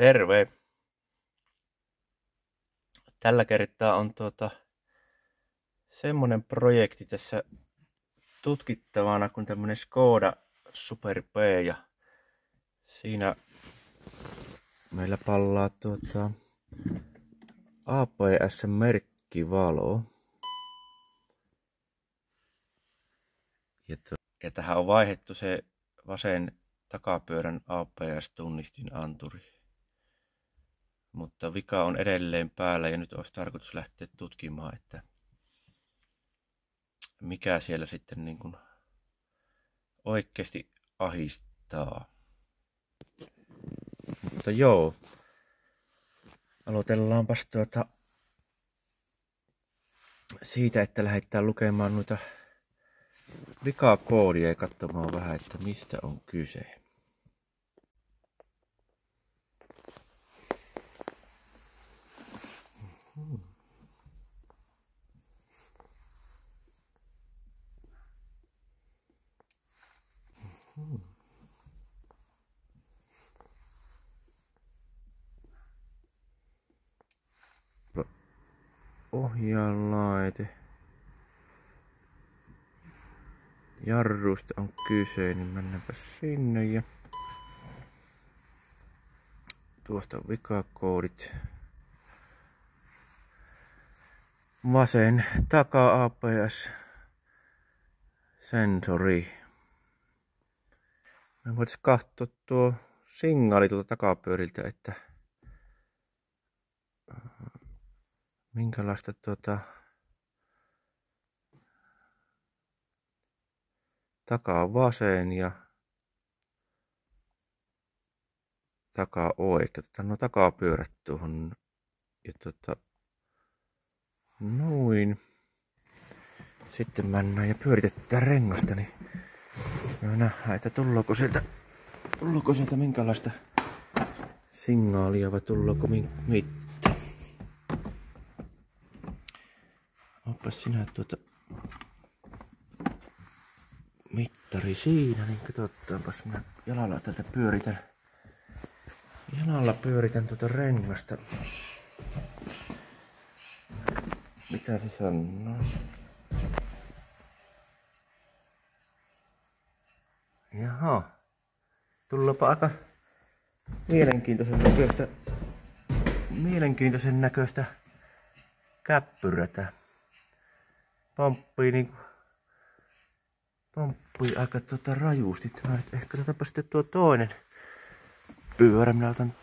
Terve! Tällä kertaa on semmonen projekti tässä tutkittavana kuin tämmönen Škoda Super B, ja siinä meillä pallaa ABS-merkkivalo. Ja tähän on vaihdettu se vasen takapyörän ABS-tunnistinanturi. Mutta vika on edelleen päällä ja nyt olisi tarkoitus lähteä tutkimaan, että mikä siellä sitten niin kuin oikeasti ahistaa. Mutta joo, aloitellaanpas siitä, että lähdetään lukemaan noita vikakoodia ja katsomaan vähän, että mistä on kyse. Ohjaanlaite. Jarruista on kyse, niin mennäänpä sinne ja tuosta on vikakoodit. Vasen taka ABS sensori. Me voitais katsoa tuo signaali tuolta takapyöriltä, että minkälaista taka on vasen ja taka oikein. Otetaan nuo takapyörät tuohon ja noin. Sitten mennään ja pyöritetään rengasta, niin me nähdään, että tullaanko sieltä minkälaista signaalia vai tullaanko mitään. Oppas sinä mittari siinä, niin katsotaanpas, minä jalalla täältä pyöritän tuota rengasta. Mitä se sanoo? Jaha. Tullaanpa aika mielenkiintoisen näköistä käppyrätä. Pomppii aika rajusti. Ehkä otetaanpa sitten tuo toinen pyörä. Minä otan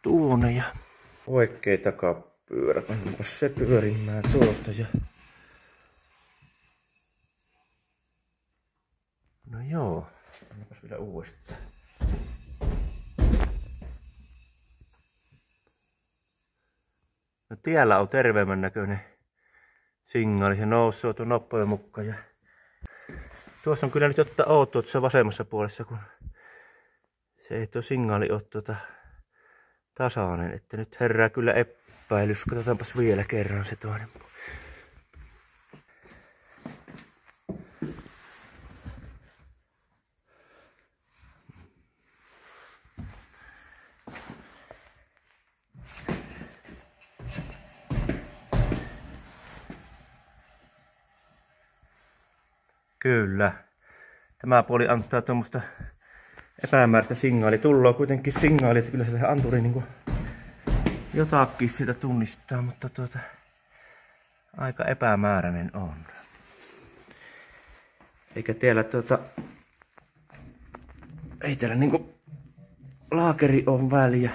tuonne ja oikea takapyörä. Pannaanpa se pyörimään tuosta ja no joo. Pannaanpas vielä uudestaan. No tiellä on terveemmän näköinen signaali. Se nousee tuon nopeuden mukaan. Ja tuossa on kyllä nyt jotain outoa tuossa vasemmassa puolessa, kun se ei tuo signaali ole tasainen. Että nyt herää kyllä epäilys. Katsotaanpas vielä kerran se toinen. Kyllä. Tämä puoli antaa tuommoista epämääräistä signaalia. Tulloo kuitenkin signaali, että kyllä se anturi niinku jotakin siitä tunnistaa, mutta aika epämääräinen on. Eikä täällä ei täällä niinku laakeri on väliä.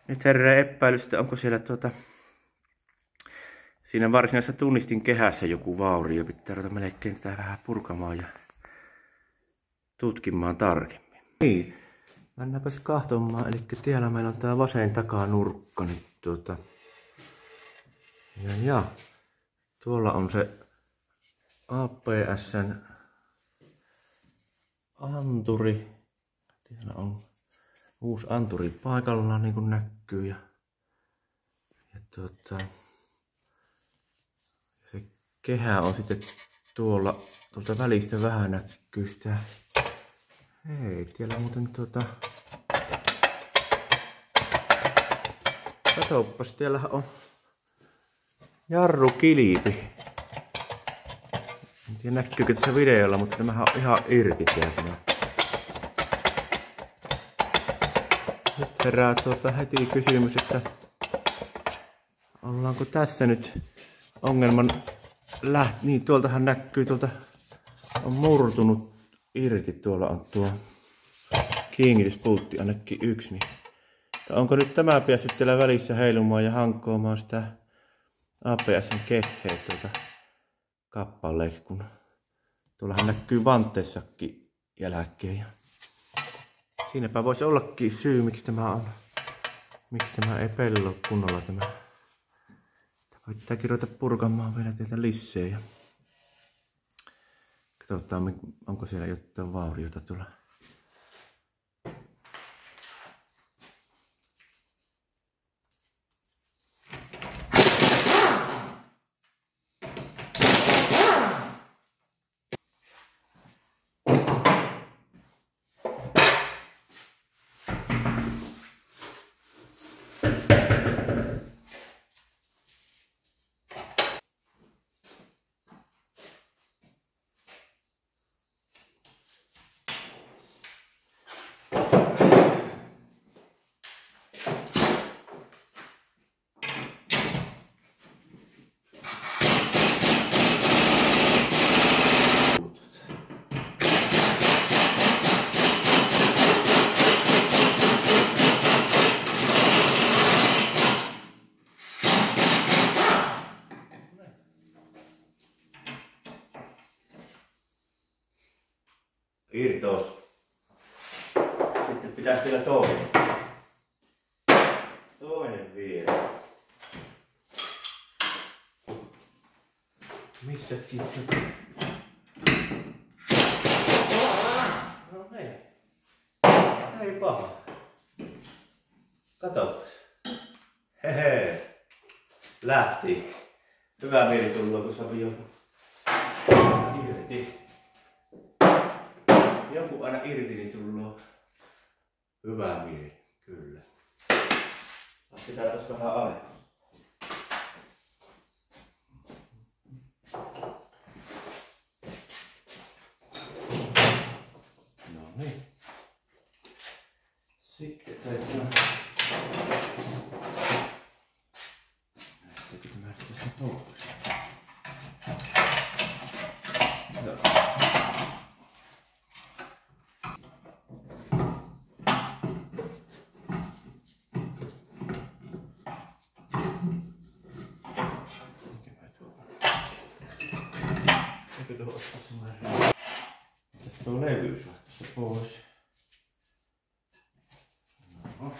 Nyt herää epäilys, että onko siellä siinä varsinaisessa tunnistin kehässä joku vaurio. Pitää ruveta melkein sitä vähän purkamaan ja tutkimaan tarkemmin. Niin, mennäänpäs kahtomaan. Eli täällä meillä on tää vasen takanurkka nyt ja tuolla on se ABS:n anturi. Täällä on uusi anturi paikallaan, niin kuin näkyy. Ja se kehä on sitten tuolta välistä vähän näkyy sitä. Hei, siellä muuten Katoppas, tiellähän on jarrukilpi. En tiedä näkyykö tässä videolla, mutta tämähän on ihan irti täältä. Nyt herää heti kysymys, että ollaanko tässä nyt ongelman niin tuoltahan näkyy, tuolta on murtunut irti, tuolla on tuo kiinnityspultti ainakin yksi. Niin. Onko nyt tämä päässyt täällä välissä heilumaan ja hankoamaan sitä ABS:n kehheä kappaleeksi, kun tuollahan näkyy vanteessakin jälkeen. Siinäpä voisi ollakin syy, miksi tämä ei pello kunnolla tämä. Voittaakin ruveta purkamaan vielä teiltä lisää ja katsotaan, onko siellä jotain vauriota tuolla. Irtos. Sitten pitäisi vielä toinen. Toinen vielä. Missäkin? No niin. Ei paha. Kato. Hehe. Lähti. Hyvä mieli tullut, kun saa joku irti. Joku aina irti, niin tullut hyvä mieli, kyllä. Lasketaan tässä vähän alemmas. No niin. Sitten täytyy... Lähteekö tämä tästä pois? Joo. Tästä tuo levyys tästä pois. No.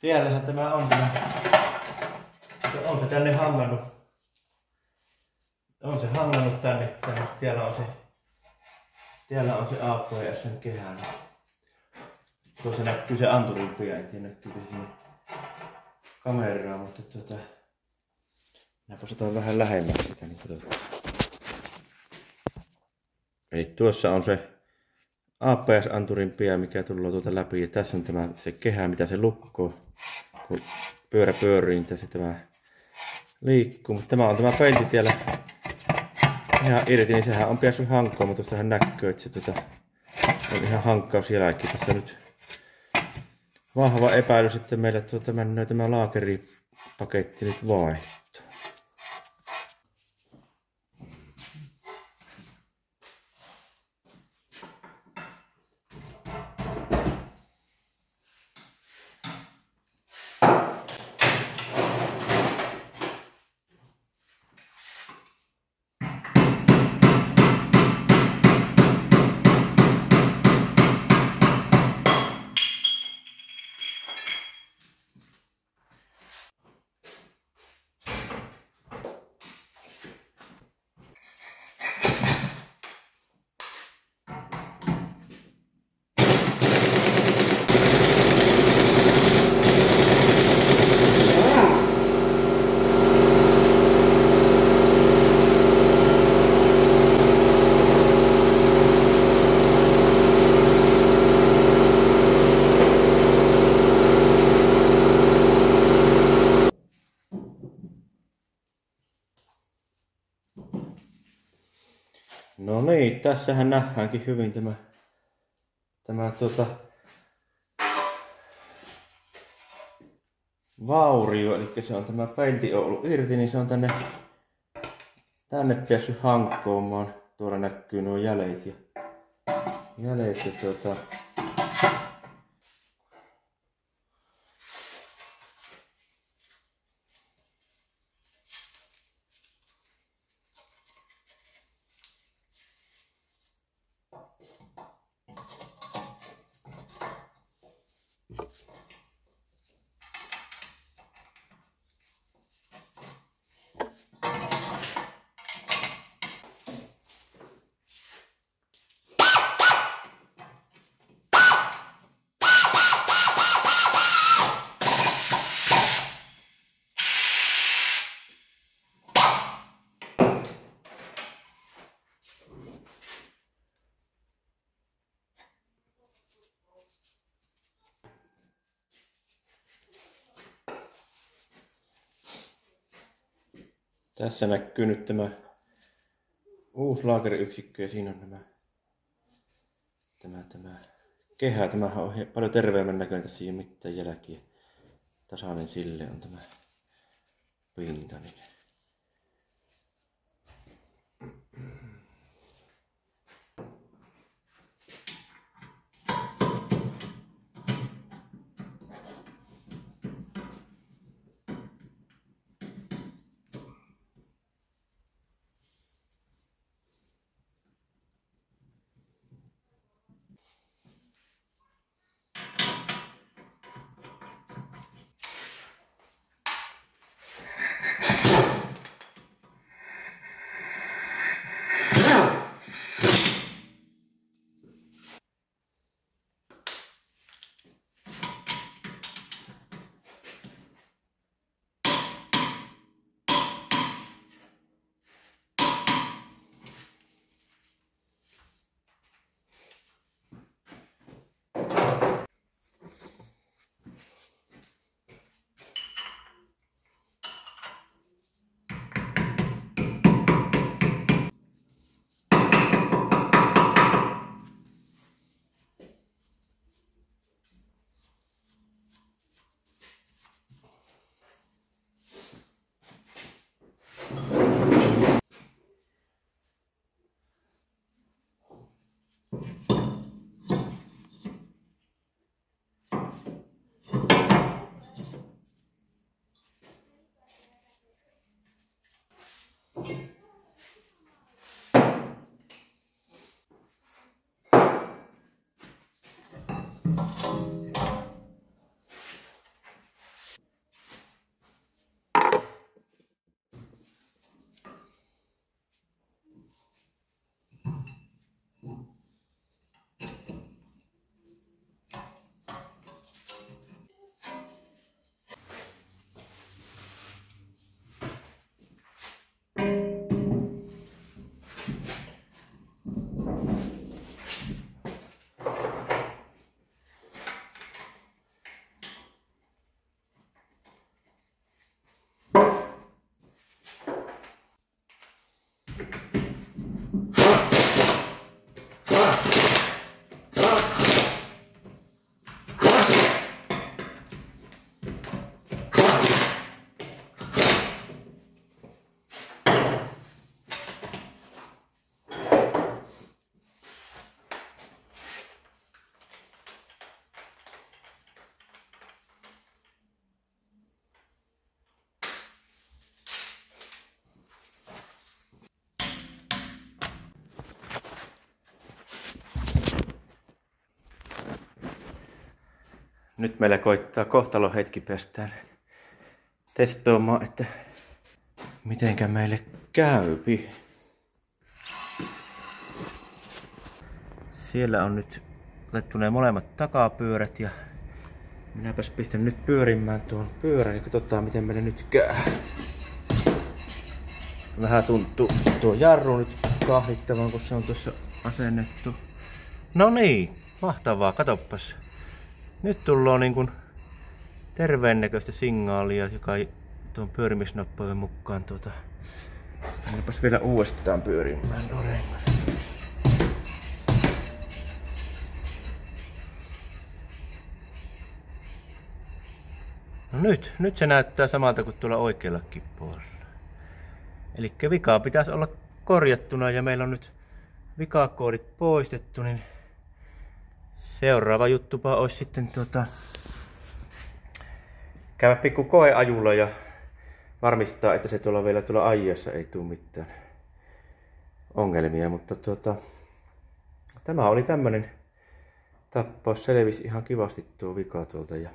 Tiellähän tämä on tämä. On se tänne hangannut. On se hangannut tänne. Täällä on se ABS:n kehä. Tuossa näkyy se anturinpia, en tiedä näkyykö sinne kameraa, mutta minäpä otan vähän lähemmäksi sitä, niin katsotaan. Eli tuossa on se ABS-anturinpia, mikä tulee tuolta läpi, ja tässä on tämä se kehä, mitä se lukkoo. Kun pyörä pyörii, niin tässä tämä liikkuu. Mutta tämä on tämä pelti tiellä ihan irti, niin sehän on päässyt hankoon, mutta tuostahan näkyy, että se on ihan hankkausjälki. Tässä nyt vahva epäilys, että meillä menee tämä laakeripaketti nyt vaihtoon. No niin, tässähän nähdäänkin hyvin tämä vaurio, eli se on tämä pelti on ollut irti, niin se on tänne päässyt hankkoamaan. Tuolla näkyy nuo jäljet ja tässä näkyy nyt tämä uusi laakeriyksikkö ja siinä on tämä kehä. Tämähän on paljon terveemmän näköinen, tässä ei ole mitään jälkiä. Tasainen sille on tämä pinta. Niin. Nyt meillä koittaa kohtalon hetki, päästään testoamaan, että mitenkä meille käypi. Siellä on nyt otettu ne molemmat takapyörät ja minäpäs pistän nyt pyörimään tuon pyörän ja katsotaan miten meille nyt käy. Vähän tuntuu tuo jarru nyt kahdittavan, kun se on tuossa asennettu. No niin, mahtavaa, katoppas. Nyt tullaan niin kuin terveen näköistä signaalia, joka tuon pyörimisnoppauden mukaan Mennäpäs vielä uudestaan pyörimään tuo rengas. nyt se näyttää samalta kuin tuolla oikeallakin puolella. Eli vikaa pitäisi olla korjattuna ja meillä on nyt vikakoodit poistettu, niin seuraava juttupa olisi sitten käydä pikku koeajulla ja varmistaa, että se vielä tuolla ajiessa ei tule mitään ongelmia, mutta tämä oli tämmönen tappaus, selvisi ihan kivasti tuo vika tuolta ja